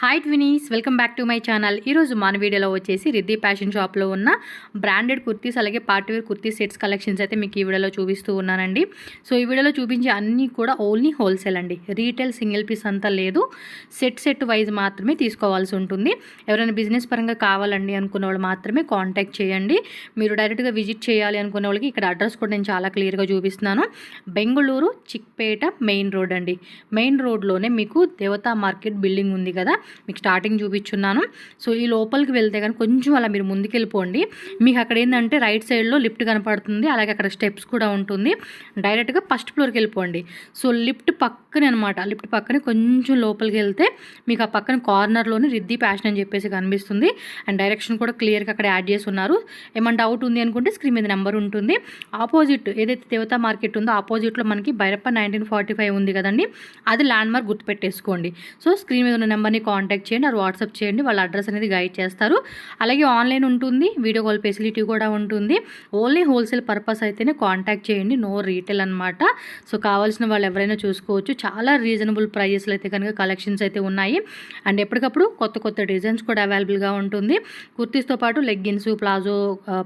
Hi twinnies, welcome back to my channel. ఈరోజు మన వీడియోలో వచ్చేసి రిద్ధి ఫ్యాషన్ షాప్లో ఉన్న బ్రాండెడ్ కుర్తీస్ అలాగే పార్టీవేర్ కుర్తీ సెట్స్ కలెక్షన్స్ అయితే మీకు ఈ వీడియోలో చూపిస్తూ ఉన్నానండి. సో ఈ వీడియోలో చూపించే అన్నీ కూడా ఓన్లీ హోల్సేల్ అండి. రీటైల్ సింగిల్ పీస్ అంతా లేదు, సెట్ వైజ్ మాత్రమే తీసుకోవాల్సి ఉంటుంది. ఎవరైనా బిజినెస్ పరంగా కావాలండి అనుకున్న వాళ్ళు మాత్రమే కాంటాక్ట్ చేయండి. మీరు డైరెక్ట్గా విజిట్ చేయాలి అనుకున్న వాళ్ళకి ఇక్కడ అడ్రస్ కూడా నేను చాలా క్లియర్గా చూపిస్తున్నాను. బెంగళూరు చిక్పేట మెయిన్ రోడ్ అండి. మెయిన్ రోడ్లోనే మీకు దేవతా మార్కెట్ బిల్డింగ్ ఉంది కదా, మీకు స్టార్టింగ్ చూపించున్నాను. సో ఈ లోపలికి వెళ్తే కానీ కొంచెం అలా మీరు ముందుకు వెళ్ళిపోండి. మీకు అక్కడ ఏంటంటే రైట్ సైడ్లో లిఫ్ట్ కనపడుతుంది, అలాగే అక్కడ స్టెప్స్ కూడా ఉంటుంది. డైరెక్ట్గా ఫస్ట్ ఫ్లోర్కి వెళ్ళిపోండి. సో లిఫ్ట్ పక్కనే అనమాట, లిఫ్ట్ పక్కనే కొంచెం లోపలికి వెళ్తే మీకు ఆ పక్కన కార్నర్లోనే రిద్ధి ఫ్యాషన్ అని చెప్పేసి కనిపిస్తుంది. అండ్ డైరెక్షన్ కూడా క్లియర్గా అక్కడ యాడ్ చేసి ఉన్నారు. ఏమైనా డౌట్ ఉంది అనుకుంటే స్క్రీన్ మీద నెంబర్ ఉంటుంది. ఆపోజిట్ ఏదైతే దేవతా మార్కెట్ ఉందో ఆపోజిట్లో మనకి భైరప్ప 1945 ఉంది కదండి, అది ల్యాండ్ మార్క్ గుర్తుపెట్టేసుకోండి. సో స్క్రీన్ మీద ఉన్న నెంబర్ని కాంటాక్ట్ చేయండి, అది వాట్సాప్ చేయండి, వాళ్ళ అడ్రస్ అనేది గైడ్ చేస్తారు. అలాగే ఆన్లైన్ ఉంటుంది, వీడియో కాల్ ఫెసిలిటీ కూడా ఉంటుంది. ఓన్లీ హోల్సేల్ పర్పస్ అయితేనే కాంటాక్ట్ చేయండి, నో రీటైల్ అనమాట. సో కావాల్సిన వాళ్ళు ఎవరైనా చూసుకోవచ్చు. చాలా రీజనబుల్ ప్రైజెస్లో అయితే కనుక కలెక్షన్స్ అయితే ఉన్నాయి. అండ్ ఎప్పటికప్పుడు కొత్త డిజైన్స్ కూడా అవైలబుల్గా ఉంటుంది. కుర్తీస్తో పాటు లెగ్గిన్స్,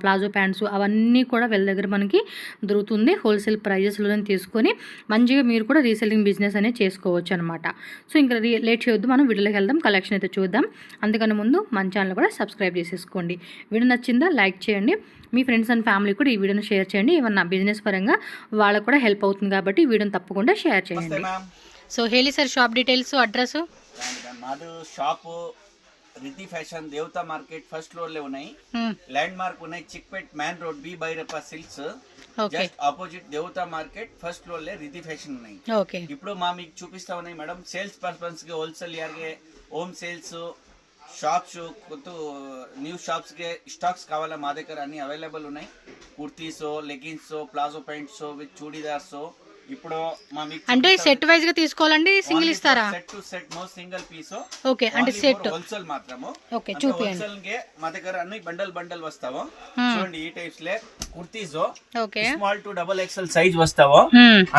ప్లాజో ప్యాంట్స్ అవన్నీ కూడా వీళ్ళ దగ్గర మనకి దొరుకుతుంది. హోల్సేల్ ప్రైజెస్లోనే తీసుకొని మంచిగా మీరు కూడా రీసెల్లింగ్ బిజినెస్ అనేది చేసుకోవచ్చు అనమాట. సో ఇంకా లేట్ చేయొద్దు, మనం వీడియోలోకి వెళ్దాం, కలెక్షన్ అయితే చూద్దాం. అందుకని ముందు మన ఛానల్ కూడా సబ్స్క్రైబ్ చేసేసుకోండి. వీడియో నచ్చిందా లైక్ చేయండి, మీ ఫ్రెండ్స్ అండ్ ఫ్యామిలీ కూడా ఈ వీడియోని షేర్ చేయండి. ఏమన్నా బిజినెస్ పరంగా వాళ్ళకు కూడా హెల్ప్ అవుతుంది కాబట్టి ఈ వీడియోని తప్పకుండా షేర్ చేయండి. సో ಹೇಳಿ ಸರ್ ಶಾಪ್ ಡೀಟೇಲ್ಸ್ ಅಡ್ರೆಸ್. మాది shop Riddhi fashion Devata market first floor లో ఉన్నాయి. ల్యాండ్ మార్క్ ఉన్నాయి Chickpet main road B Bhairappa silks just opposite Devata market first floor లో రిద్ధి ఫ్యాషన్ ఉన్నాయి. ఇప్పుడు మీకు చూపిస్తా ఉన్నాయి మేడం, సేల్స్ పర్పస్ ಗೆ ಹೋಲ್ಸೇಲ್ ಯಾರಿಗೆ ಹೋಮ್ సేల్స్ షాప్స్ కొత్త న్యూ షాప్స్ ಗೆ స్టాక్స్ కావాలా మా దగ్గర అన్ని అవైలబుల్ ఉన్నాయి. Kurtis, leggings, palazzo pants with chudidars. ఇప్పుడు అంటే సెట్ వైజ్ గా తీసుకోవాలండి, సింగిల్ ఇస్తారా? Set to set, no single piece. Okay, అంటే సెట్ హోల్సేల్ మాత్రము. ఓకే, చూపియండి. హోల్సేల్ ಗೆ మా దగ్గర అన్ని బండల్ వస్తావో చూడండి. ఈ టైప్స్ లే kurtis okay small to double XL size వస్తావో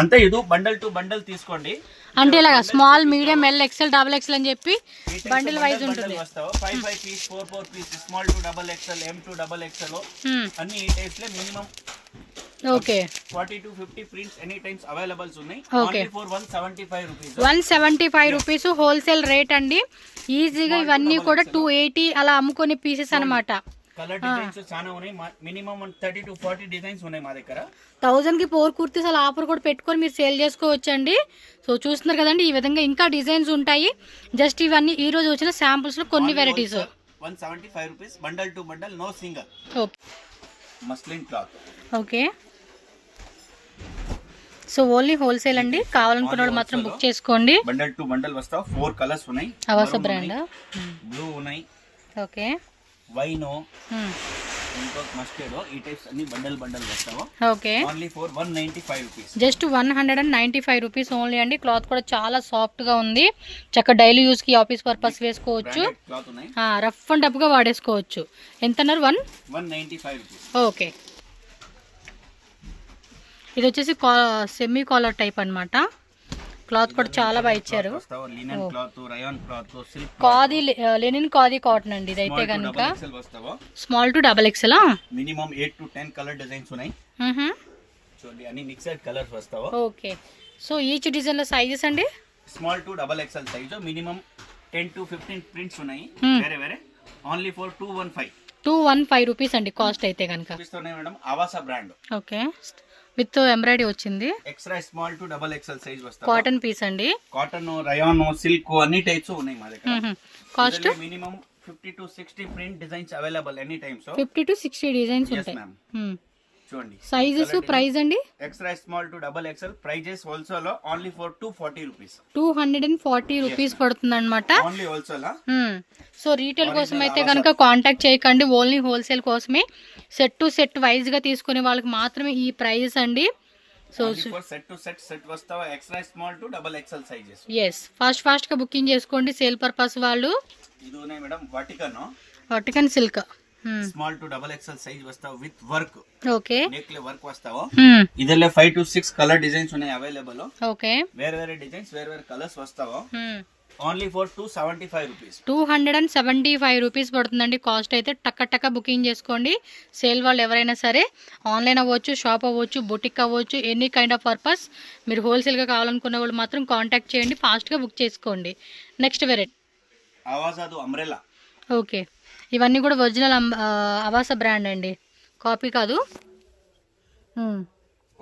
అంతే. ఇది బండల్ టు బండల్ తీసుకోండి. అంటే ఇలాగా small, medium, L, XL, double XL అని చెప్పి బండిల్ వైజ్ ఉంటుంది. 5 piece, 4 piece, small to double XL, M to double XL అన్ని ఈ టైప్స్ లో minimum okay 40 to 50 prints any times availables ఉన్నాయి. Okay, for 175 rupees. 175 rupees wholesale rate అండి. ఈజీగా ఇవన్నీ కూడా 280 అలా అమ్ముకునే పీసెస్ అన్నమాట. కలర్ డిజైన్స్ చాలా ఉన్నాయి, మినిమం 30 to 40 డిజైన్స్ ఉన్నాయి మా దగ్గర. 1000 కి 4 కుర్తీస్ అలా ఆఫర్ కూడా పెట్టుకొని మీరు సేల్ చేసుకోవచ్చండి. సో చూస్తున్నారు కదండి, ఈ విధంగా ఇంకా డిజైన్స్ ఉంటాయి. జస్ట్ ఇవన్నీ ఈ రోజు వచ్చిన శాంపుల్స్ లో కొన్ని varieties. 175 rupees bundle to bundle, no single. Okay, muslin cloth. Okay, so only wholesale అండి. కావాలనుకున్న వాళ్ళు మాత్రం బుక్ చేసుకోండి. బండల్ టు బండల్ వస్తావు. 4 కలర్స్ ఉన్నాయి. అవాస బ్రాండ్, బ్లూ ఉన్నాయి, ఓకే, వైన్, ఇంకొక మస్టర్డ్. ఈ టైప్స్ అన్ని బండల్ వస్తావు. Okay, only for 195 rupees. Just 195 rupees only అండి. క్లాత్ కూడా చాలా సాఫ్ట్ గా ఉంది. చక్కగా డైలీ యూస్ కి, ఆఫీస్ పర్పస్ వేసుకోవచ్చు. రఫ్ అండ్ టఫ్ గా వాడేసుకోవచ్చు. ఎంత అన్నారు? 195 రూపీస్. ఓకే, ఇది వచ్చేసి సెమీ కాలర్ టైప్ అన్నమాట. క్లాత్ కూడా చాలా బాగా ఇచ్చారు. లెనిన్ ఖాదీ కాటన్ అండి. ఇదైతే కనుక small to double XL, minimum 8 to 10 colour designs ఉన్నాయి. చూడండి అన్ని మిక్స్డ్ కలర్స్ వస్తావో. ఓకే, సో ఈచ్ డిజైన్ లో సైజెస్ అండి small to double XL size, minimum 10 to 15 prints ఉన్నాయి. వేరే ఓన్లీ ఫర్ 215 రూపీస్ అండి కాస్ట్ అయితే కనుక. Madam Avaasa brand. Okay, with embroidery వచ్చింది. Extra small to double XL size వస్తుంది. కాటన్ పీస్ అండి. కాటన్, రయాన్, సిల్క్ అన్ని టైప్స్ ఉన్నాయి మా దగ్గర. Cost minimum 50 to 60 print designs available any times. 50 to 60 designs ఉంటాయి. చూడండి సైజెస్, ప్రైస్ అండి. Extra small to double XL prices wholesale only for 240 rupees. 240 rupees పడుతుంది అనమాట. Only wholesale. సో రీటైల్ కోసం అయితే కనుక కాంటాక్ట్ చేయకండి, ఓన్లీ హోల్సేల్ కోసమే. సెట్ టు సెట్ వైజ్ గా తీసుకునే వాళ్ళకి మాత్రమే ఈ ప్రైస్ అండి. సో సెట్ టు సెట్ వస్తావా extra small to double XL sizes. yes, fast గా బుకింగ్ చేసుకోండి సేల్ పర్పస్ వాళ్ళు. ఇది ఉన్నాయి madam Vatican silk, small to double XL size వస్తావు విత్ వర్క్. ఓకే, నెక్ లే వర్క్ వస్తావో. ఇదల్లే 5 to 6 కలర్ డిజైన్స్ ఉన్నాయి అవైలబుల్. ఓకే, వేరే డిజైన్స్, వేరే కలర్స్ వస్తావో. Only for 275 rupees. 275 రూపీస్ పడుతుందండి కాస్ట్ అయితే. టక్క బుకింగ్ చేసుకోండి. సేల్ వాళ్ళు ఎవరైనా సరే, ఆన్లైన్ అవ్వచ్చు, షాప్ అవ్వచ్చు, బొటిక్ అవ్వచ్చు, ఎనీ కైండ్ ఆఫ్ పర్పస్. మీరు హోల్సేల్గా కావాలనుకున్న వాళ్ళు మాత్రం కాంటాక్ట్ చేయండి, ఫాస్ట్గా బుక్ చేసుకోండి. నెక్స్ట్ వెరైటీ ఆవాసాదు అంబ్రెల్లా. ఓకే, ఇవన్నీ కూడా ఒరిజినల్ అవాసా బ్రాండ్ అండి, కాపీ కాదు.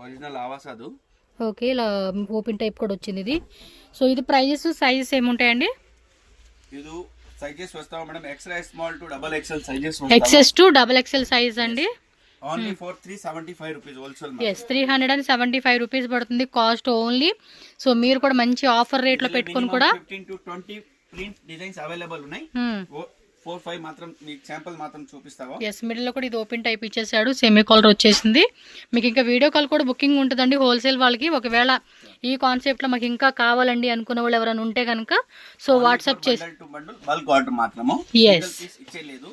ఒరిజినల్ ఆవాసాదు. ఓకే, ఇలా ఓపెన్ టైప్ కూడా వచ్చింది ఇది. సో ఇది ప్రైజెస్ సైజెస్ ఏముంటాయండి? ఇది సైజెస్ వస్తావు madam, extra small to double XL sizes. XS to double XL size అండి. Only for 375 rupees wholesale. Yes, 375 rupees పడుతుంది కాస్ట్ ఓన్లీ. సో మీరు కూడా మంచి ఆఫర్ రేట్లో పెట్టుకొని కూడా 15 to 20 ప్రింట్ డిజైన్స్ అవైలబుల్ ఉన్నాయి. 4-5 మాత్రం మీకు శాంపుల్ మాత్రం చూపిస్తావా? ఎస్, మిడిల్లో కూడా ఇది ఓపెన్ టైప్ ఇచ్చేసాడు, సెమీ కాలర్ వచ్చేసింది. మీకు ఇంకా వీడియో కాల్ కూడా బుకింగ్ ఉంటుందండి హోల్సేల్ వాళ్ళకి. ఒకవేళ ఈ కాన్సెప్ట్లో మాకు ఇంకా కావాలండి అనుకున్న వాళ్ళు ఎవరైనా ఉంటే కనుక సో వాట్సాప్ చేసి బల్క్ ఆర్డర్ మాత్రము. ఎస్ ఇచ్చేలేదు.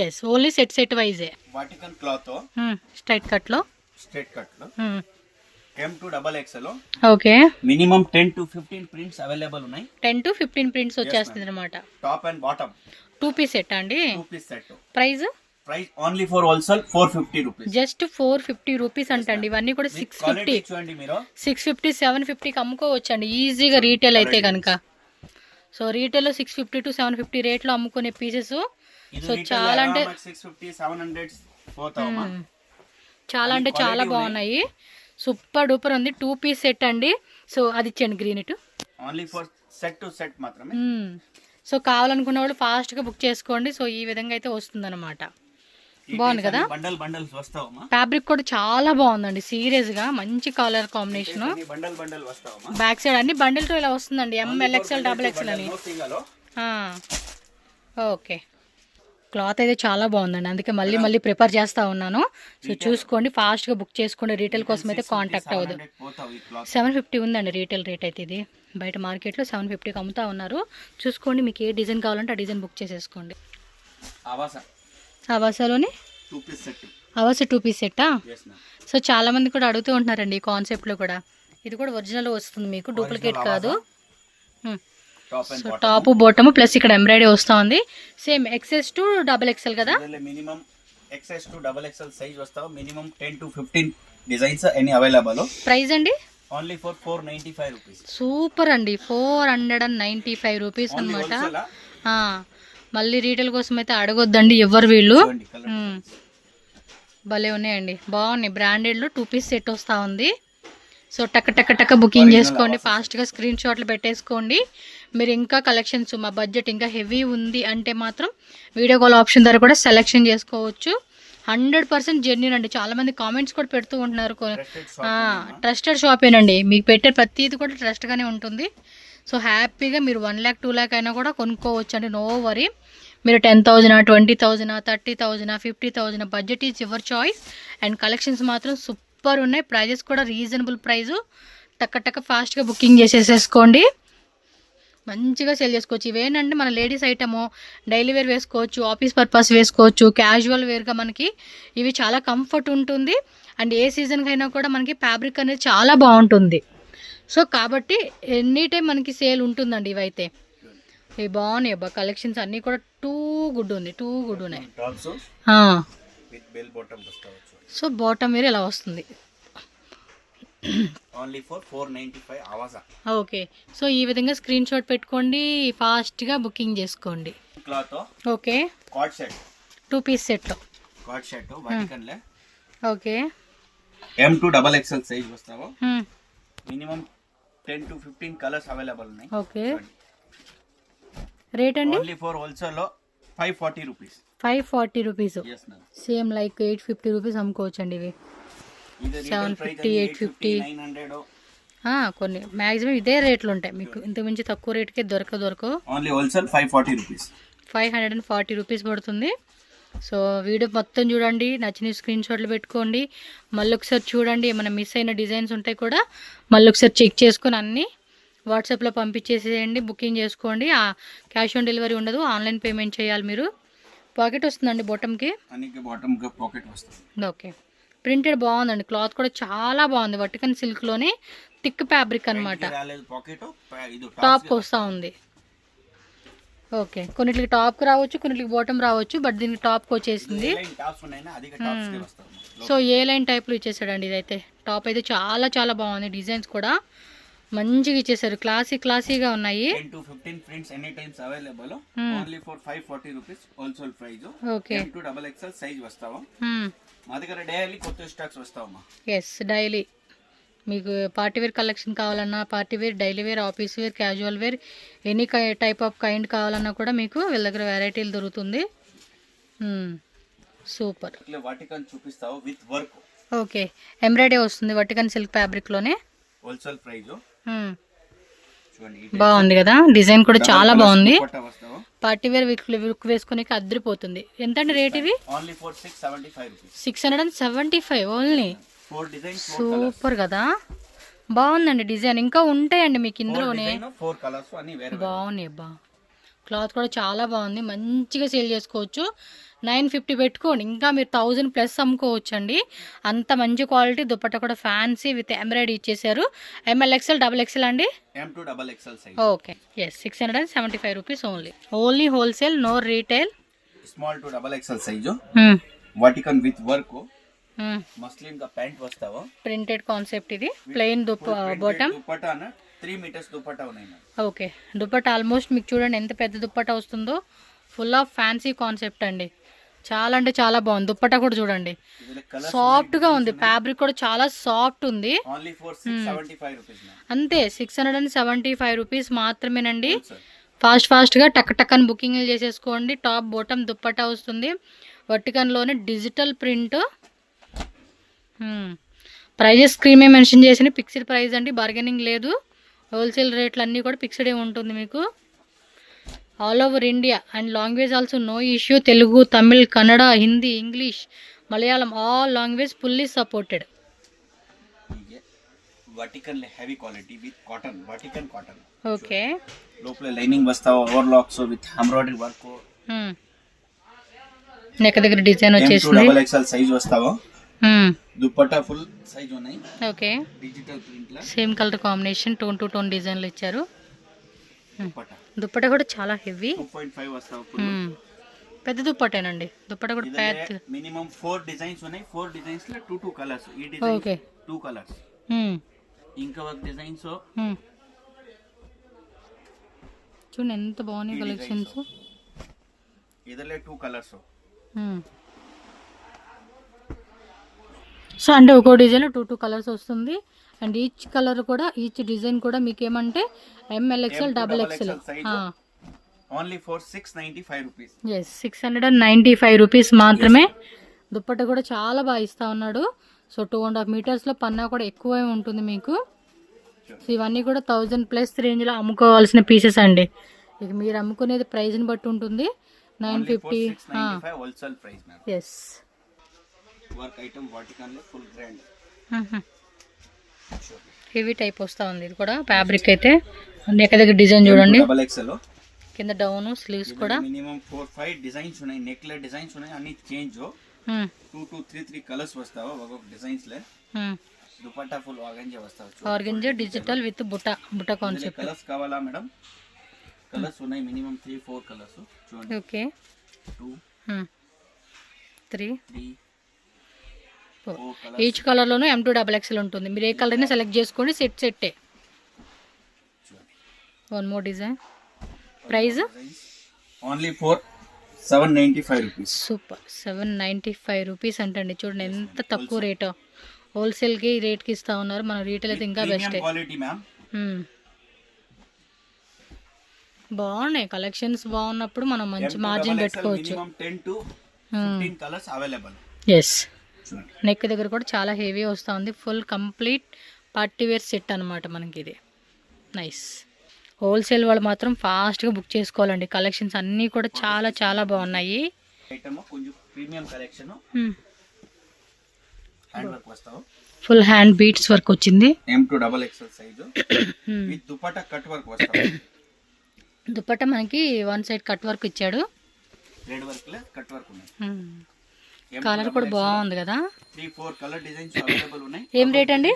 ఎస్, ఓన్లీ సెట్ వైజే. వాటికన్ క్లాత్ స్ట్రైట్ కట్లో M2XXL. Okay, minimum 10 to 15 prints available ఉన్నాయి. 10 to 15 ప్రింట్స్ వచ్చేస్తుంది అనమాట. Top and bottom 2 piece set అండి. 2 piece set. Price only for wholesale 450 rupees. Just 450 rupees అంటండి. ఇవన్నీ కూడా 650, చూడండి మీరు 650, 750కి అమ్ముకోవచ్చు అండి ఈజీగా రీటైల్ అయితే కనుక. సో రీటైల్లో 650 to 750 రేట్లో అమ్ముకునే పీసెస్. సో చాలా అంటే 650 700 పోతావా? చాలా అంటే చాలా బాగున్నాయి, సూపర్ డూపర్ ఉంది. 2 పీస్ సెట్ అండి. సో అది ఇచ్చేయండి గ్రీన్ ఇటు. Only for set to set మాత్రమే. సో కావాలనుకున్న వాళ్ళు ఫాస్ట్గా బుక్ చేసుకోండి. సో ఈ విధంగా అయితే వస్తుందన్నమాట. బాగుంది కదా, బండల్స్ వస్తావమ్మా. ఫ్యాబ్రిక్ కూడా చాలా బాగుందండి, సీరియస్గా మంచి కలర్ కాంబినేషన్. బండల్ వస్తావమ్మా. బ్యాక్ సైడ్ అన్ని బండిల్తో ఇలా వస్తుందండి, ML XL XXL అని. ఓకే, క్లాత్ అయితే చాలా బాగుందండి, అందుకే మళ్ళీ ప్రిపేర్ చేస్తూ ఉన్నాను. సో చూసుకోండి, ఫాస్ట్గా బుక్ చేసుకోండి. రీటైల్ కోసం అయితే కాంటాక్ట్ అవ్వదు. 750 ఉందండి రీటైల్ రేట్ అయితే. ఇది బయట మార్కెట్లో 750కి అమ్ముతా ఉన్నారు. చూసుకోండి, మీకు ఏ డిజైన్ కావాలంటే ఆ డిజైన్ బుక్ చేసేసుకోండి. అవాసాలోని అవాసా 2 పీస్ సెట్టా? సో చాలా మంది కూడా అడుగుతూ ఉంటున్నారండి ఈ కాన్సెప్ట్లో కూడా. ఇది కూడా ఒరిజినల్ వస్తుంది మీకు, డూప్లికేట్ కాదు. సో టాప్ బాటమ్ ప్లస్ ఇక్కడ ఎంబ్రాయిడరీ వస్తూ ఉంది. సేమ్ XS to XXL కదా. Minimum XS to XXL size వస్తావు. Minimum 10 to 15 designs any available. Price అండి ఓన్లీ ఫర్ 495 రూపీస్. సూపర్ అండి, 495 రూపీస్ అనమాట. మళ్ళీ రీటైల్ కోసం అయితే అడగొద్దండి ఎవరు వీళ్ళు. భలే ఉన్నాయండి, బాగున్నాయి. బ్రాండెడ్లో 2 పీస్ సెట్ వస్తూ ఉంది. సో టక్క బుకింగ్ చేసుకోండి, ఫాస్ట్గా స్క్రీన్ షాట్లు పెట్టేసుకోండి. మీరు ఇంకా కలెక్షన్స్, మా బడ్జెట్ ఇంకా హెవీ ఉంది అంటే మాత్రం వీడియో కాల్ ఆప్షన్ ద్వారా కూడా సెలెక్షన్ చేసుకోవచ్చు. 100% జెన్యూన్ అండి. చాలామంది కామెంట్స్ కూడా పెడుతూ ఉంటున్నారు. ట్రస్టెడ్ షాపేనండి, మీకు పెట్టే ప్రతిదీ కూడా ట్రస్ట్గానే ఉంటుంది. సో హ్యాపీగా మీరు 1 lakh 2 lakh అయినా కూడా కొనుక్కోవచ్చు అండి, నో వరీ. మీరు 10,000, 20,000, 30,000, 50,000 budget is your choice. And collections మాత్రం సూపర్ ఉన్నాయి, ప్రైజెస్ కూడా రీజనబుల్ ప్రైజు. టక్క ఫాస్ట్గా బుకింగ్ చేసేసేసుకోండి, మంచిగా సేల్ చేసుకోవచ్చు. ఇవేంటంటే మన లేడీస్ ఐటము, డైలీ వేర్ వేసుకోవచ్చు, ఆఫీస్ పర్పస్ వేసుకోవచ్చు, క్యాజువల్ వేర్గా మనకి ఇవి చాలా కంఫర్ట్ ఉంటుంది. అండ్ ఏ సీజన్కి అయినా కూడా మనకి ఫ్యాబ్రిక్ అనేది చాలా బాగుంటుంది. సో కాబట్టి ఎనీ టైం మనకి సేల్ ఉంటుందండి. ఇవైతే ఇవి బాగున్నాయి అబ్బా, కలెక్షన్స్ అన్నీ కూడా టూ గుడ్ ఉన్నాయి. సో బాటమ్ వేర్ ఇలా వస్తుంది. Only for 495 Avaasa. Okay, so ఈ విధంగా స్క్రీన్ షాట్ పెట్టుకోండి, ఫాస్ట్గా బుకింగ్ చేసుకోండి. Cloth okay, co-ord set 2 piece set. Co-ord set వాటికన్లే. ఓకే, M2XXL సైజ్ వస్తావో. మినిమం 10 to 15 కలర్స్ అవైలబుల్ ఉన్నాయి. ఓకే, రేట్ అండి ఓన్లీ ఫర్ హోల్సేల్ లో 540 rupees. 540 rupees. yes ma'am. Same like 850 rupees అమ్ముకోవచ్చు అండి ఇవి. 750, 850, 900. కొన్ని మ్యాక్సిమం ఇదే రేట్లు ఉంటాయి మీకు, ఇంతకుమించి తక్కువ రేట్కే దొరకవు. Only wholesale 540 rupees. 540 రూపీస్ పడుతుంది. సో వీడియో మొత్తం చూడండి, నచ్చిన స్క్రీన్ షాట్లు పెట్టుకోండి, మళ్ళీ ఒకసారి చూడండి. ఏమైనా మిస్ అయిన డిజైన్స్ ఉంటాయి కూడా మళ్ళీ ఒకసారి చెక్ చేసుకొని అన్నీ వాట్సాప్లో పంపించేసేయండి, బుకింగ్ చేసుకోండి. క్యాష్ ఆన్ డెలివరీ ఉండదు, ఆన్లైన్ పేమెంట్ చేయాలి మీరు. పాకెట్ వస్తుందండి బాటమ్కి. ఓకే, ప్రింటెడ్ బాగుందండి, క్లాత్ కూడా చాలా బాగుంది. వటికన్ సిల్క్లోనే థిక్ ఫ్యాబ్రిక్ అనమాట, టాప్ వస్తూ ఉంది. ఓకే, కొన్నిటికి టాప్కి రావచ్చు, కొన్నిటికి బాటమ్ రావచ్చు, బట్ దీనికి టాప్కి వచ్చేసింది. టాప్స్ ఉన్నాయినా అధిక టాప్స్ కి వస్తాము. సో ఏ లైన్ టైప్లో ఇచ్చేసాడండి ఇదైతే. టాప్ అయితే చాలా చాలా బాగుంది, డిజైన్స్ కూడా మంచిగా ఇచ్చేసారు, క్లాసీగా ఉన్నాయి. 10 to 15 prints any times available. Only for 540 rupees wholesale price. Okay, M to double XL size వస్తావా మా దగ్గర డైలీ కొత్త స్టాక్స్ వస్తావమ్మా. ఎస్, డైలీ మీకు పార్టీ వేర్ కలెక్షన్ కావాలన్నా, party wear, daily wear, office wear, casual wear, any type of kind కావాలన్నా కూడా మీకు వీళ్ళ దగ్గర వెరైటీలు దొరుకుతుంది. సూపర్. వాటికన్ చూపిస్తావు విత్ వర్క్. ఓకే, ఎంబ్రాయిడరీ వస్తుంది వటికన్ సిల్క్ ఫ్యాబ్రిక్లోనే. హోల్సేల్ ప్రైస్ బాగుంది కదా, డిజైన్ కూడా చాలా బాగుంది. వస్తావా పార్టీ వేర్ లుక్ వేసుకునే అద్దరిపోతుంది. ఎంత అండి రేట్ ఇవి? Only for 675 rupees. 675 only. 4 designs, super కదా, బాగుందండి డిజైన్. ఇంకా ఉంటాయండి మీకు ఇందులోనే. 4 కలర్స్ అన్ని వేరే బాగున్నాయి బా. క్లాత్ కూడా చాలా బాగుంది, మంచిగా సేల్ చేసుకోవచ్చు. 950 పెట్టుకోండి, ఇంకా మీరు 1000+ అమ్ముకోవచ్చు అండి. అంత మంచి క్వాలిటీ. దుపట్టా కూడా ఫ్యాన్సీ విత్ ఎంబ్రాయిడరీ ఇచ్చేసారు. ML XL XXL అండి. M to double XL size. Okay, yes, 675 rupees only wholesale, no retail. Small to double XL size. వాటికన్ విత్ వర్క్. మస్లిన్ కా ప్యాంట్ వస్తావా. ప్రింటెడ్ కాన్సెప్ట్ ఇది. Plain bottom. Dupatta 3 metres dupatta ఉన్నాయి. Okay, dupatta almost మీకు చూడండి ఎంత పెద్ద దుపట్టా వస్తుందో. ఫుల్ ఆఫ్ ఫ్యాన్సీ కాన్సెప్ట్ అండి, చాలా అంటే చాలా బాగుంది. దుపట్టా కూడా చూడండి, సాఫ్ట్ గా ఉంది, ఫ్యాబ్రిక్ కూడా చాలా సాఫ్ట్ ఉంది. అంతే, 675 రూపీస్ మాత్రమేనండి. ఫాస్ట్ గా టక్ అని బుకింగ్ చేసేసుకోండి. టాప్ బాటమ్ దుపట్టా వస్తుంది. వర్టికన్ లోనే డిజిటల్ ప్రింట్. ప్రైజెస్ స్క్రీమే మెన్షన్ చేసిన, ఫిక్స్డ్ ప్రైస్ అండి, బార్గెనింగ్ లేదు. హోల్సేల్ రేట్లు అన్నీ కూడా ఫిక్స్డే ఉంటుంది మీకు. All over India and language also no issue. Telugu, Tamil, Kannada, Hindi, English, Malayalam, all language fully supported. Vertical heavy quality with cotton, vertical cotton. Okay, లోపల లైనింగ్ వస్తావా, overlocks with embroidery work. Neck దగ్గర డిజైన్ వచ్చేసింది. డబుల్ ఎక్స్ఎల్ సైజ్ వస్తావా. Dupatta full size ఉన్నాయి. Okay, digital print law same colour combination, tone to tone డిజైన్లు ఇచ్చారు. దుపట్టా కూడా చాలా హెవీ. 2.5 వస్తావా. పెద్ద దుపట్టేనండి, దుపట్టా కూడా పెద్ద. మినిమం 4 డిజైన్స్ ఉన్నాయి. 4 డిజైన్స్ లో 2 కలర్స్. ఈ డిజైన్ ఓకే 2 కలర్స్. ఇంకా ఒక డిజైన్స్ చూడండి ఎంత బాగున్నాయి కలెక్షన్స్. ఇదర్లే 2 కలర్స్. సో అంటే ఒక్కో డిజైన్లో 2 కలర్స్ వస్తుంది. అండ్ ఈచ్ కలర్ కూడా, ఈచ్ డిజైన్ కూడా మీకు ఏమంటే ML XL XXL. Only for 695 rupees. Yes, 695 rupees మాత్రమే. దుప్పట్ట కూడా చాలా బాగా ఇస్తా ఉన్నాడు. సో 2.5 మీటర్స్లో పన్నా కూడా ఎక్కువే ఉంటుంది మీకు. సో ఇవన్నీ కూడా 1000+ రేంజ్లో అమ్ముకోవాల్సిన పీసెస్ అండి. ఇక మీరు అమ్ముకునేది ప్రైస్ని బట్టి ఉంటుంది. 950. Wholesale price ma'am. Yes, work item vertical లో ఫుల్ గ్రాండ్ హెవీ టైప్ వస్తా ఉంది. ఇది కూడా ఫ్యాబ్రిక్ అయితే నెక్ దగ్గర డిజైన్ చూడండి. డబుల్ ఎక్స్ఎల్ కింద డౌన్ స్లీవ్స్ కూడా మినిమం 4-5 డిజైన్స్ ఉన్నాయి. నెక్ లే డిజైన్స్ ఉన్నాయి, అన్ని చేంజ్. 2 to 3 కలర్స్ వస్తావా ఒక్కొక్క డిజైన్స్ లే. దుపట్టా ఫుల్ ఆర్గంజా వస్తావా. ఆర్గంజా డిజిటల్ విత్ బుట్ట కాన్సెప్ట్. కలర్స్ కావాలా మేడం? కలర్స్ ఉన్నాయి, మినిమం 3-4 కలర్స్ చూడండి. Okay, 2 3 4 colours. ఈచ్ కలర్ లోను M2 XXL ఉంటుంది. మీరు ఏ కలర్ అయినా సెలెక్ట్ చేసుకోండి, సెట్టే. One more design. Price only for 795 rupees. Super, 795 rupees అంటండి. చూడండి ఎంత తక్కువ రేటు. హోల్సేల్కి ఈ రేట్కి ఇస్తా ఉన్నారు. మన రీటైల్ అయితే ఇంకా బెస్ట్. బాగున్నాయి కలెక్షన్స్. బాగున్నప్పుడు మనం మంచి మార్జిన్ పెట్టుకోవచ్చు. ఎస్, నెక్ దగ్గర కూడా చాలా హెవీ వస్తూ ఉంది. Full complete party wear set అనమాట మనకి ఇది. నైస్. హోల్సేల్ వాళ్ళు మాత్రం ఫాస్ట్గా బుక్ చేసుకోవాలండి. కలెక్షన్స్ అన్నీ కూడా చాలా చాలా బాగున్నాయి. ఫుల్ హ్యాండ్ బీట్స్ వర్క్ వచ్చింది. దుపట్టా మనకి వన్ సైడ్ కట్ వర్క్ ఇచ్చాడు. కలర్ కూడా బాగుంది కదా. 3-4 కలర్ డిజైన్స్ అవైలబుల్ ఉన్నాయి. ఏం రేట్ అండి?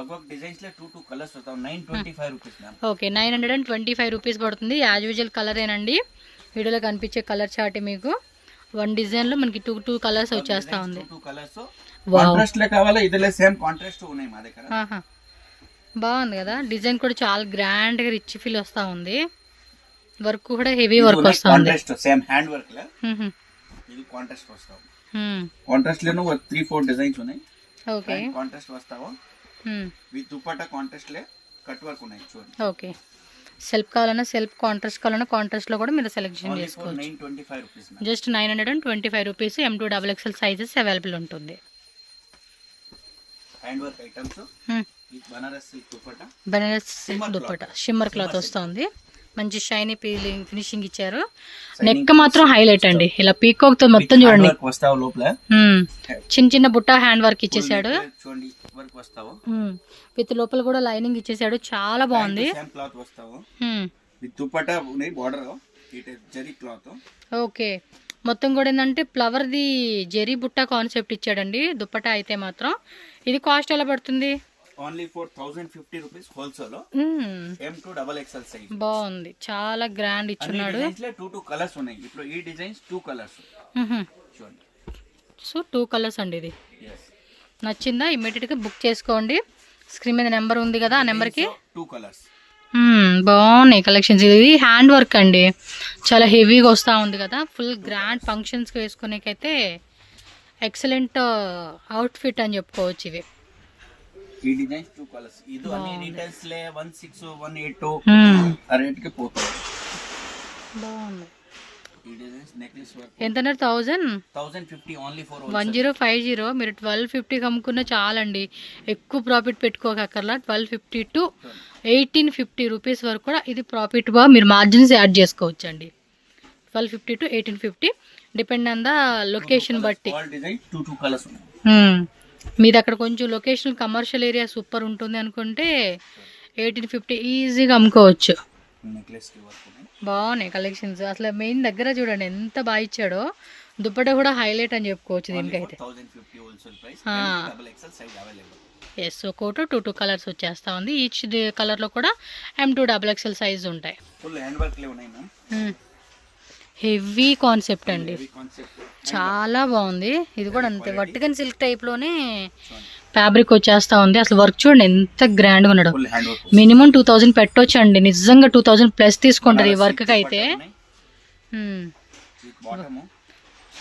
ఒక్కొక్క డిజైన్స్ లో 2 కలర్స్ వస్తాయి. 925 రూపీస్ మ్యామ్. ఓకే, 925 రూపీస్ పడుతుంది. యాజ్ యూజువల్ కలరేనండి, వీడియోలో కనిపించే కలర్ చార్ట్ మీకు 1 డిజైన్ లో మనకి 2 కలర్స్ వచ్చేస్తా ఉంది. 2 కలర్స్ కాంట్రాస్ట్ లో కావాలా, ఇదిలే సేమ్ కాంట్రాస్ట్ ఉన్నాయి మా దగ్గర. బాగుంది కదా, డిజైన్ కూడా చాలా గ్రాండ్ గా రిచ్ ఫీల్ వస్తా ఉంది. వర్క్ కూడా హెవీ వర్క్ వస్తా ఉంది. కాంట్రాస్ట్ సేమ్ హ్యాండ్ వర్క్ లా ఇది కాంట్రాస్ట్ వస్తావు. కాంట్రాస్ట్ లోను 3-4 డిజైన్స్ ఉన్నాయి. ఓకే, కాంట్రాస్ట్ వస్తావు విత్ దుపట్టా కాంట్రాస్ట్ లే కట్ వర్క్ ఉన్నాయి చూడండి. ఓకే, సెల్ఫ్ కావాలన్నా సెల్ఫ్, కాంట్రాస్ట్ కావాలన్నా కాంట్రాస్ట్ లో కూడా మీరు సెలెక్షన్ చేసుకోవచ్చు. 925 rupees ma'am. Just 925 rupees. M2 XXL sizes available ఉంటుంది. Hand work items with Banaras silk dupatta. Banaras silk dupatta shimmer cloth వస్తుంది. మంచి షైనీ ఫినిషింగ్ ఇచ్చారు. నెక్ మాత్రం హైలైట్ అండి, ఇలా పీకాక్ తో మొత్తం చూడండి. చిన్న చిన్న బుట్ట హ్యాండ్ వర్క్ ఇచ్చేసాడు. విత్ లోపల కూడా లైనింగ్ ఇచ్చేసాడు. చాలా బాగుంది. ఓకే, మొత్తం కూడా ఏంటంటే ఫ్లవర్ ది జెరీ బుట్ట కాన్సెప్ట్ ఇచ్చాడండి దుపట్టా అయితే మాత్రం. ఇది కాస్ట్ ఎలా పడుతుంది? Only for 1050 rupees wholesale. M2 XXL size. బాగుంది, చాలా గ్రాండ్ ఇచ్చున్నాడు. డిజైన్స్ లో 2 కలర్స్ ఉన్నాయి. ఇప్పుడు ఈ డిజైన్స్ 2 కలర్స్ చూడండి. సో 2 కలర్స్ అండి. ఇది నచ్చిందా ఇమ్మీడియట్ గా బుక్ చేసుకోండి. స్క్రీన్ మీద నెంబర్ ఉంది కదా, ఆ నెంబర్ కి 2 కలర్స్. బాగున్నాయి కలెక్షన్స్. ఇది హ్యాండ్ వర్క్ అండి, చాలా హెవీగా వస్తా ఉంది కదా. ఫుల్ గ్రాండ్ ఫంక్షన్స్ కి వేసుకునేకైతే ఎక్సలెంట్ అవుట్ఫిట్ అని చెప్పుకోవచ్చు. ఇవి ఈ డిజైన్స్ 2 కలర్స్. ఇది అన్ని రిటైల్స్ లే 16 182 ఆ రేట్ కి పోతుంది. బాగుంది. ఈ డిజైన్స్ నెక్లెస్ వర్క్ ఎంత అన్నారు? 1050 ఓన్లీ ఫర్ 1050. మీరు 1250 అమ్ముకున్న చాలండి, ఎక్కువ ప్రాఫిట్ పెట్టుకోకర్లా. 1250 to 1850 రూపీస్ వరకు కూడా ఇది ప్రాఫిట్ గా మీరు మార్జిన్స్ యాడ్ చేసుకోవచ్చు అండి. 1250 to 1850 depend on the location బట్టి. డిజైన్ 2 కలర్స్ ఉన్నాయి. మీది అక్కడ కొంచెం లొకేషన్ కమర్షియల్ ఏరియా సూపర్ ఉంటుంది అనుకుంటే 1850 ఈజీగా అమ్ముకోవచ్చు. బాగున్నాయి కలెక్షన్స్. అసలు మెయిన్ దగ్గర చూడండి ఎంత బాగా ఇచ్చాడో. దుపట్టా కూడా హైలైట్ అని చెప్పుకోవచ్చు దీనికైతే. ఎస్, ఒక్కోటి 2 కలర్స్ వచ్చేస్తా ఉంది. ఈచ్ కలర్ లో కూడా M2 XXL సైజ్ ఉంటాయి. హెవీ కాన్సెప్ట్ అండి, చాలా బాగుంది. ఇది కూడా అంతే, వర్టికన్ సిల్క్ టైప్ లోనే ఫ్యాబ్రిక్ వచ్చేస్తా ఉంది. అసలు వర్క్ చూడండి ఎంత గ్రాండ్ గా ఉన్నాడు. మినిమం 2000 పెట్టొచ్చు అండి, నిజంగా 2000 ప్లస్ తీసుకుంటారు ఈ వర్క్ కి అయితే.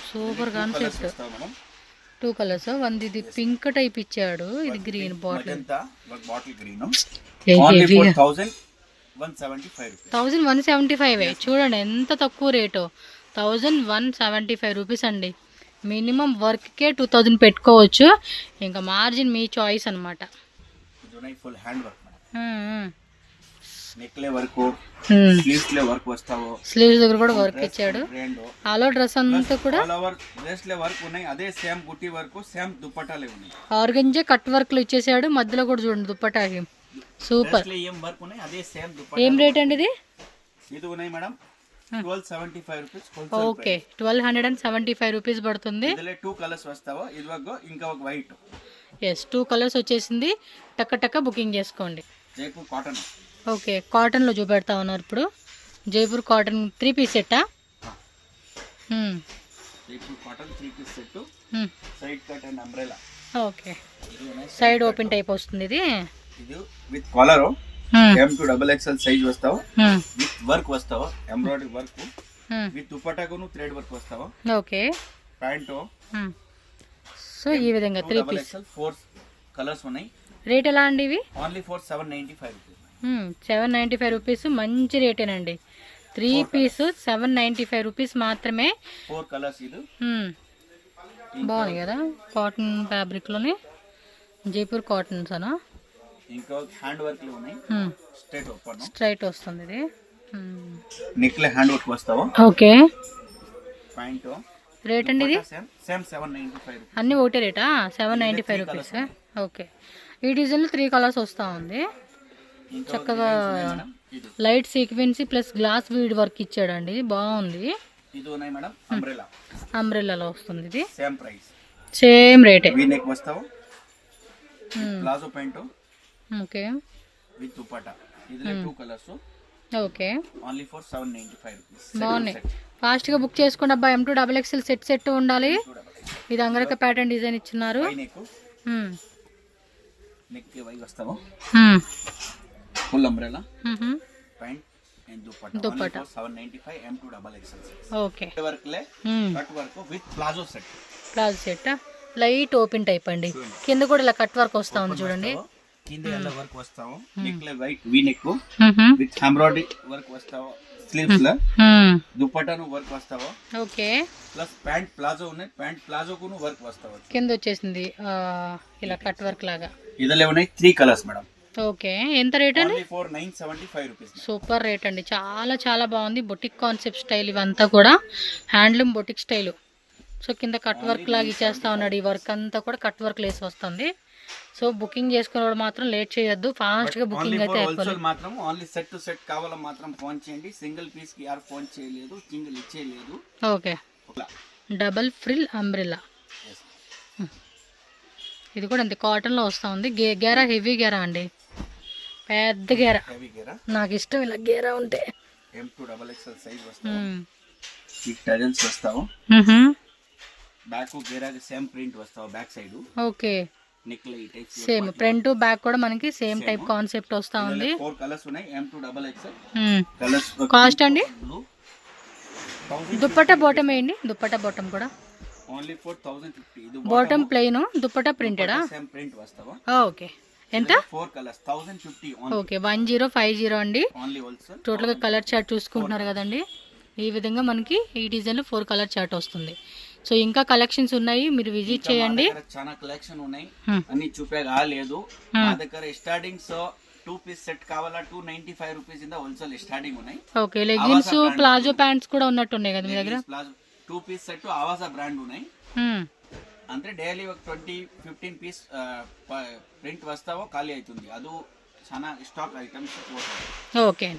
Super concept. 2 కలర్స్. ఇది పింక్ టైప్ ఇచ్చాడు, ఇది గ్రీన్ బాటిల్. 1175 చూడండి ఎంత తక్కువ రేటు. 1175 రూపీస్ అండి. మినిమం వర్క్కే 2000 పెట్టుకోవచ్చు. ఇంకా మార్జిన్ మీ చాయిస్ అనమాట. స్లీవ్స్ దగ్గర కూడా వర్క్ ఇచ్చాడు. ఆలో డ్రెస్ అంతా కూడా ఆర్గంజా కట్ వర్క్ లో ఇచ్చేసాడు. మధ్యలో కూడా చూడండి దుపట్టాకి సూపర్. ఏం రేట్ అండి ఇది? ఓకే, 1275 రూపీస్ పడుతుంది. ఎస్, 2 కలర్స్ వచ్చేసింది. టక్క టక్క బుకింగ్ చేసుకోండి. ఓకే, కాటన్ లో చూపెడతా ఉన్నారు ఇప్పుడు. జైపూర్ కాటన్ 3 పీస్ సెట్టా? ఓకే, సైడ్ ఓపెన్ టైప్ వస్తుంది ఇది. With collar M2 XXL size వస్తావు. విత్ వర్క్ వస్తావు, ఎంబ్రాయిడరీ వర్క్ విత్ దుపట్టాకును థ్రెడ్ వర్క్ వస్తావు. Okay, pant. సో ఈ విధంగా 3 పీస్ 4 కలర్స్ ఉన్నాయి. రేట్ ఎలా అండి ఇవి? Only for 795 rupees. 795 రూపీస్ మంచి రేటేనండి. 3 పీస్ 795 రూపీస్ మాత్రమే. 4 కలర్స్. ఇది బాగుంది కదా, కాటన్ ఫ్యాబ్రిక్ లోనే జైపూర్ కాటన్స్ అనా. ఇంకా హ్యాండ్ వర్క్ లో ఉన్నాయి. స్ట్రైట్ వస్తుంది ఇది. నెక్ లో హ్యాండ్ వర్క్ వస్తావా? Okay, pant. రేట్ అండి ఇది? సేమ్ 795. అన్ని ఒకటే రేటా? 795 రూపీస్. ఓకే, ఈ డిజైన్ లో 3 కలర్స్ వస్తా ఉంది. చక్కగా light sequence plus glass bead work ఇచ్చాడండి, బాగుంది. ఇది ఉన్నాయి మేడం అంబ్రెల్లా. అంబ్రెల్లాలో వస్తుంది ఇది. సేమ్ ప్రైస్, సేమ్ రేటే. వీ నెక్ వస్తావు. Palazzo pant okay. With dupatta ఇదిలో 2 colours okay. Only for 795 rupees. బాగున్నాయి. ఫాస్ట్గా బుక్ చేసుకోండి అబ్బా. M2XXL సెట్ ఉండాలి. ఇది అంగరక ప్యాటర్న్ డిజైన్ ఇచ్చినారు. నెక్ వై వస్తావో full umbrella pant and dupatta 795 M2XXL. Okay. Work లే cut work with palazzo set. Light open type అండి. కింద కూడా ఇలా కట్ వర్క్ వస్తా ఉంది చూడండి. కింద ఎలా వర్క్ వస్తావో నెక్ లే white V neck with embroidery work వస్తావో స్లీవ్స్ లా దుపట్టాను వర్క్ వస్తావో. ఓకే. ప్లస్ ప్యాంట్ ప్లాజో ఉన్నాయి. ప్యాంట్ ప్లాజోకును వర్క్ వస్తావో. కింద వచ్చేసింది ఇలా కట్ వర్క్ లాగా. ఇదిలో ఉన్నాయి 3 కలర్స్ మేడం. ఓకే. ఎంత రేట్ అండి? 975 రూపీస్. సూపర్ రేట్ అండి. చాలా బాగుంది. బొటిక్ కాన్సెప్ట్ స్టైల్ ఇవంతా కూడా హ్యాండ్లూమ్ బొటిక్ స్టైల్. సో కింద కట్ వర్క్ లాగా ఇచ్చేస్తా ఉన్నాడు. ఈ వర్క్ అంతా కూడా కట్ వర్క్ లేసి వస్తుంది. సో బుకింగ్ చేసుకునేవాడు మాత్రం లేట్ చేయొద్దు. ఫాస్ట్ గా బుకింగ్ అయితే అయిపోవాలి. మాత్రం ఓన్లీ సెట్ టు సెట్ కావాలా మాత్రం ఫోన్ చేయండి. సింగిల్ పీస్ కి యార్ ఫోన్ చేయలేదు, సింగిల్ ఇచ్చేయలేదు. ఓకే. Double frill umbrella. ఇది కూడా అంతే కాటన్ లో వస్తా ఉంది. గేరా హెవీ గేరా అండి. పెద్ద గేరా. నాకు ఇష్టం ఇలా గేరా ఉంటే. M2XXL సైజ్ వస్తావు. ఈ టజల్స్ వస్తావు. బ్యాక్ గేరా సేమ్ ప్రింట్ వస్తావు బ్యాక్ సైడ్. ఓకే. నెక్ లే టైప్ సేమ్ ఫ్రంట్ బ్యాక్ కూడా మనకి సేమ్ టైప్ కాన్సెప్ట్ వస్తా ఉంది. 4 కలర్స్ ఉన్నాయి. M2XXL colours. కాస్ట్ అండి? దుపట్టా బాటమ్ వేయండి. దుపట్టా బాటమ్ కూడా ఓన్లీ ఫర్ 1050. ఇది బాటమ్ ప్లెయిన్, దుపట్టా ప్రింటెడా? సేమ్ ప్రింట్ వస్తావా. ఓకే. ఎంత? 4 కలర్స్ 1050 ఓన్లీ. ఓకే. 1050 అండి. Only wholesale. టోటల్ గా కలర్ చార్ట్ చూసుకుంటున్నారు కదండి. ఈ విధంగా మనకి ఈ డిజైన్ లో 4 కలర్ చార్ట్ వస్తుంది. సో ఇంకా కలెక్షన్స్ ఉన్నాయి, మీరు విజిట్ చేయండి. చాలా కలెక్షన్ ఉన్నాయి, అన్ని చూపేగా లేదు. మా దగ్గర స్టార్టింగ్ 2 పీస్ సెట్ కావాలా 295 రూపీస్ ఇంద హోల్సేల్ స్టార్టింగ్ ఉన్నాయి. ఓకే. లెగిన్స్ ప్లాజో ప్యాంట్స్ కూడా ఉన్నట్టు ఉన్నాయి కదా మీ దగ్గర. 2 పీస్ సెట్ ఆవాసా బ్రాండ్ ఉన్నాయి. అంటే డైలీ ఒక 20-15 పీస్ ప్రింట్ వస్తావో ఖాళీ అవుతుంది. అది చాలా స్టాక్ ఐటమ్స్. ఓకే.